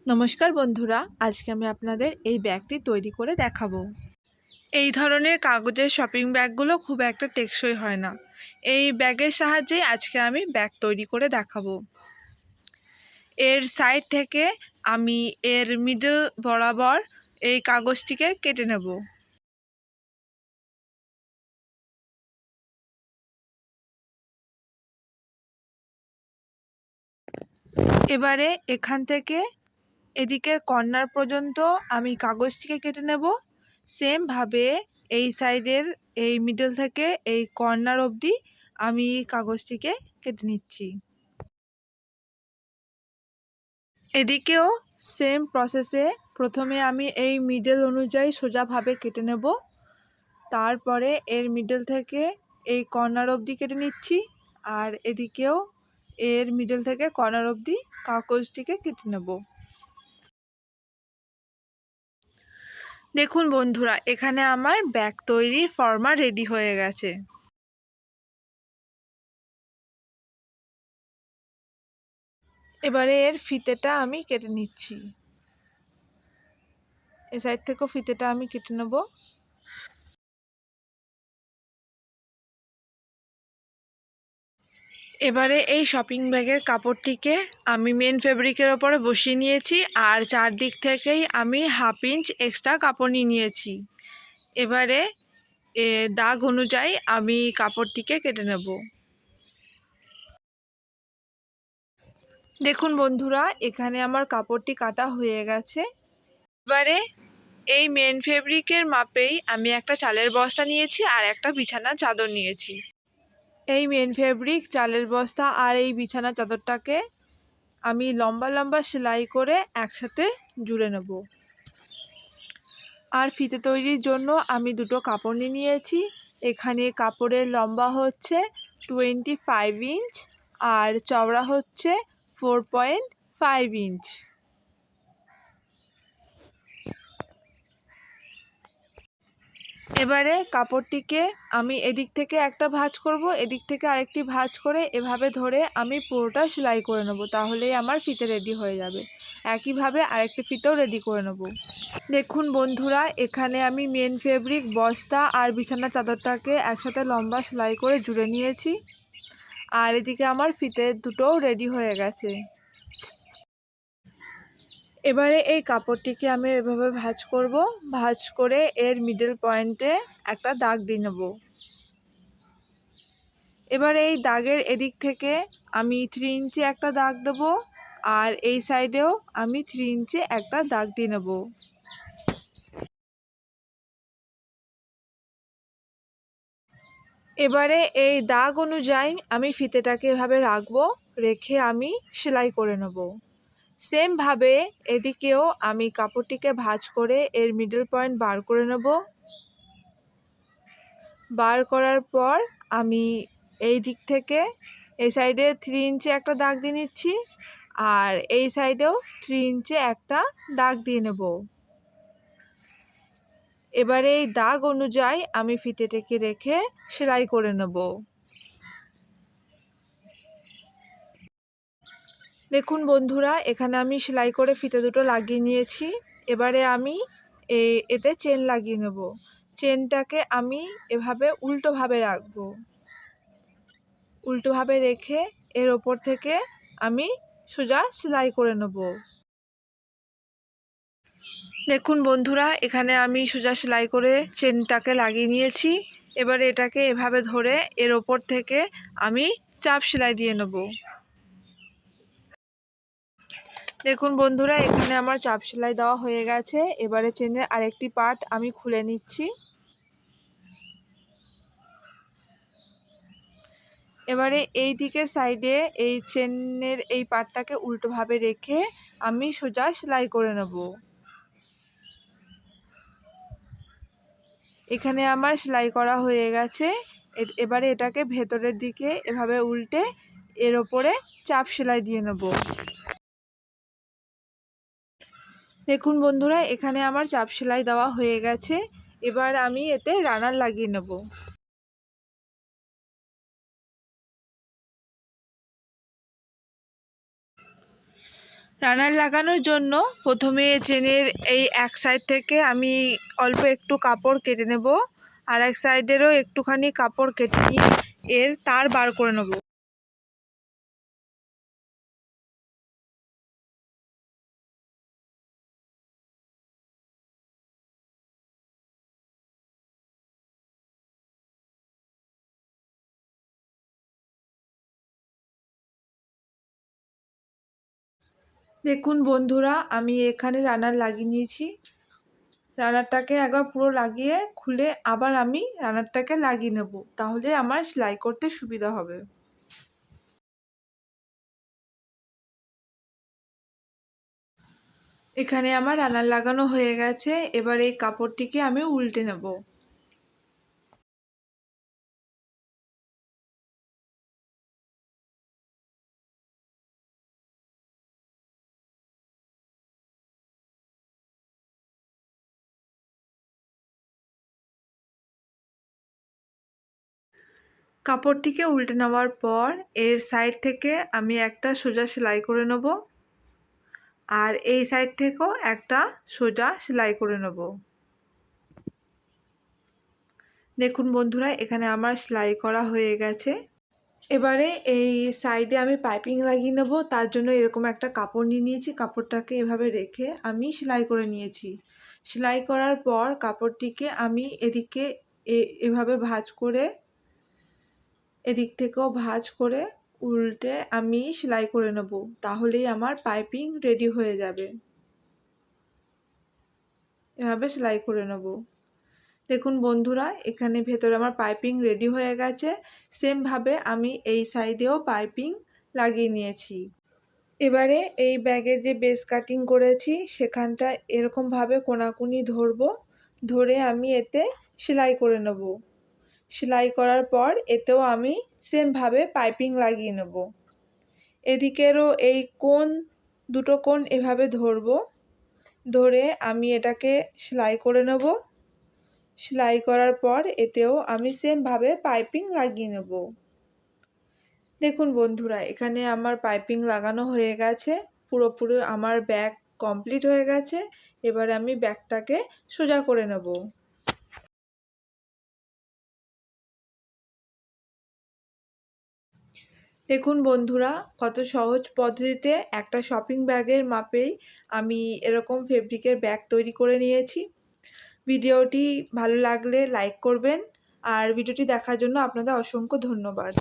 নমস্কার বন্ধুরা, আজকে আমি আপনাদের এই ব্যাগটি তৈরি করে দেখাবো। এই ধরনের কাগজের শপিং ব্যাগগুলো খুব একটা টেকসই হয় না। এই ব্যাগের সাহায্যে আজকে আমি ব্যাগ তৈরি করে দেখাবো। এর সাইড থেকে আমি এর মিডল বরাবর এই কাগজটিকে কেটে নেব। এবারে এখান থেকে এদিকের কর্নার পর্যন্ত আমি কাগজটিকে কেটে নেব। সেমভাবে এই সাইডের এই মিডল থেকে এই কর্নার অবধি আমি কাগজটিকে কেটে নিচ্ছি। এদিকেও সেম প্রসেসে প্রথমে আমি এই মিডল অনুযায়ী সোজাভাবে কেটে নেব, তারপরে এর মিডল থেকে এই কর্নার অবধি কেটে নিচ্ছি, আর এদিকেও এর মিডল থেকে কর্নার অবধি কাগজটিকে কেটে নেব। দেখুন বন্ধুরা, এখানে আমার ব্যাগ তৈরির ফর্মা রেডি হয়ে গেছে। এবারে এর ফিতেটা আমি কেটে নিচ্ছি। এ সাইড থেকেও ফিতেটা আমি কেটে নেব। এবারে এই শপিং ব্যাগের কাপড়টিকে আমি মেন ফেব্রিকের ওপরে বসিয়ে নিয়েছি, আর চারদিক থেকেই আমি 1/2 ইঞ্চ এক্সট্রা কাপড় নিয়ে নিয়েছি। এবারে দাগ অনুযায়ী আমি কাপড়টিকে কেটে নেব। দেখুন বন্ধুরা, এখানে আমার কাপড়টি কাটা হয়ে গেছে। এবারে এই মেন ফেব্রিকের মাপেই আমি একটা চালের বস্তা নিয়েছি আর একটা বিছানার চাদর নিয়েছি। এই মেন ফেব্রিক, চালের বস্তা আর এই বিছানা চাদরটাকে আমি লম্বা লম্বা সেলাই করে একসাথে জুড়ে নেব। আর ফিতে তৈরির জন্য আমি দুটো কাপড় নিয়ে নিয়েছি। এখানে কাপড়ের লম্বা হচ্ছে 25 ইঞ্চ আর চওড়া হচ্ছে 4.5 ইঞ্চ। এবারে কাপড়টিকে আমি এদিক থেকে একটা ভাঁজ করব, এদিক থেকে আরেকটি ভাঁজ করে এভাবে ধরে আমি পুরোটা সেলাই করে নেব, তাহলেই আমার ফিতে রেডি হয়ে যাবে। একইভাবে আরেকটি ফিতেও রেডি করে নেব। দেখুন বন্ধুরা, এখানে আমি মেন ফেব্রিক, বস্তা আর বিছানা চাদরটাকে একসাথে লম্বা সেলাই করে জুড়ে নিয়েছি, আর এদিকে আমার ফিতে দুটোও রেডি হয়ে গেছে। এবারে এই কাপড়টিকে আমি এভাবে ভাঁজ করব, ভাঁজ করে এর মিডল পয়েন্টে একটা দাগ দিয়ে নেব। এবারে এই দাগের এদিক থেকে আমি 3 ইঞ্চি একটা দাগ দেব, আর এই সাইডেও আমি 3 ইঞ্চি একটা দাগ দিয়ে নেব। এবারে এই দাগ অনুযায়ী আমি ফিতেটাকে এভাবে রাখবো, রেখে আমি সেলাই করে নেব। সেমভাবে এদিকেও আমি কাপড়টিকে ভাঁজ করে এর মিডল পয়েন্ট বার করে নেব। বার করার পর আমি এই দিক থেকে এই সাইডে 3 ইঞ্চি একটা দাগ দিয়ে নিচ্ছি, আর এই সাইডেও 3 ইঞ্চি একটা দাগ দিয়ে নেব। এবারে এই দাগ অনুযায়ী আমি ফিতেটাকে রেখে সেলাই করে নেব। দেখুন বন্ধুরা, এখানে আমি সেলাই করে ফিতে দুটো লাগিয়ে নিয়েছি। এবারে আমি এতে চেন লাগিয়ে নেব। চেনটাকে আমি এভাবে উল্টোভাবে রাখবো। উল্টোভাবে রেখে এর ওপর থেকে আমি সোজা সেলাই করে নেব। দেখুন বন্ধুরা, এখানে আমি সোজা সেলাই করে চেনটাকে লাগিয়ে নিয়েছি। এবারে এটাকে এভাবে ধরে এর ওপর থেকে আমি চাপ সেলাই দিয়ে নেব। দেখুন বন্ধুরা, এখানে আমার চাপ সেলাই দেওয়া হয়ে গেছে। এবারে চেনের আরেকটি পার্ট আমি খুলে নিচ্ছি। এবারে এই দিকের সাইডে এই চেনের এই পার্টটাকে উল্টোভাবে রেখে আমি সোজা সেলাই করে নেব। এখানে আমার সেলাই করা হয়ে গেছে। এবারে এটাকে ভেতরের দিকে এভাবে উল্টে এর ওপরে চাপ সেলাই দিয়ে নেব। দেখুন বন্ধুরা, এখানে আমার চাপ সেলাই দেওয়া হয়ে গেছে। এবার আমি এতে রানার লাগিয়ে নেব। রানার লাগানোর জন্য প্রথমে চেনের এই এক সাইড থেকে আমি অল্প একটু কাপড় কেটে নেব, আর এক সাইডেরও একটুখানি কাপড় কেটে নিয়ে এর তার বার করে নেব। দেখুন বন্ধুরা, আমি এখানে রানার লাগিয়ে নিয়েছি। রানারটাকে একবার পুরো লাগিয়ে খুলে আবার আমি রানারটাকে লাগিয়ে নেব, তাহলে আমার সেলাই করতে সুবিধা হবে। এখানে আমার রানার লাগানো হয়ে গেছে। এবার এই কাপড়টিকে আমি উল্টে নেব। কাপড়টিকে উল্টে নেওয়ার পর এর সাইড থেকে আমি একটা সোজা সেলাই করে নেব, আর এই সাইড থেকেও একটা সোজা সেলাই করে নেব। দেখুন বন্ধুরা, এখানে আমার সেলাই করা হয়ে গেছে। এবারে এই সাইডে আমি পাইপিং লাগিয়ে নেব। তার জন্য এরকম একটা কাপড় নিয়ে নিয়েছি। কাপড়টাকে এভাবে রেখে আমি সেলাই করে নিয়েছি। সেলাই করার পর কাপড়টিকে আমি এদিকে এভাবে ভাঁজ করে, এদিক থেকেও ভাঁজ করে উল্টে আমি সেলাই করে নেব, তাহলেই আমার পাইপিং রেডি হয়ে যাবে। এভাবে সেলাই করে নেব। দেখুন বন্ধুরা, এখানে ভেতরে আমার পাইপিং রেডি হয়ে গেছে। সেমভাবে আমি এই সাইডেও পাইপিং লাগিয়ে নিয়েছি। এবারে এই ব্যাগের যে বেস কাটিং করেছি সেখানটা এরকমভাবে কোনাকুনি ধরবো, ধরে আমি এতে সেলাই করে নেব। সেলাই করার পর এতেও আমি সেমভাবে পাইপিং লাগিয়ে নেব। এদিকেরও এই কোণ, দুটো কোণ এভাবে ধরবো, ধরে আমি এটাকে সেলাই করে নেব। সেলাই করার পর এতেও আমি সেমভাবে পাইপিং লাগিয়ে নেব। দেখুন বন্ধুরা, এখানে আমার পাইপিং লাগানো হয়ে গেছে। পুরোপুরি আমার ব্যাগ কমপ্লিট হয়ে গেছে। এবার আমি ব্যাগটাকে সোজা করে নেব। দেখুন বন্ধুরা, কত সহজ পদ্ধতিতে একটা শপিং ব্যাগের মাপেই আমি এরকম ফেব্রিকের ব্যাগ তৈরি করে নিয়েছি। ভিডিওটি ভালো লাগলে লাইক করবেন, আর ভিডিওটি দেখার জন্য আপনাদের অসংখ্য ধন্যবাদ।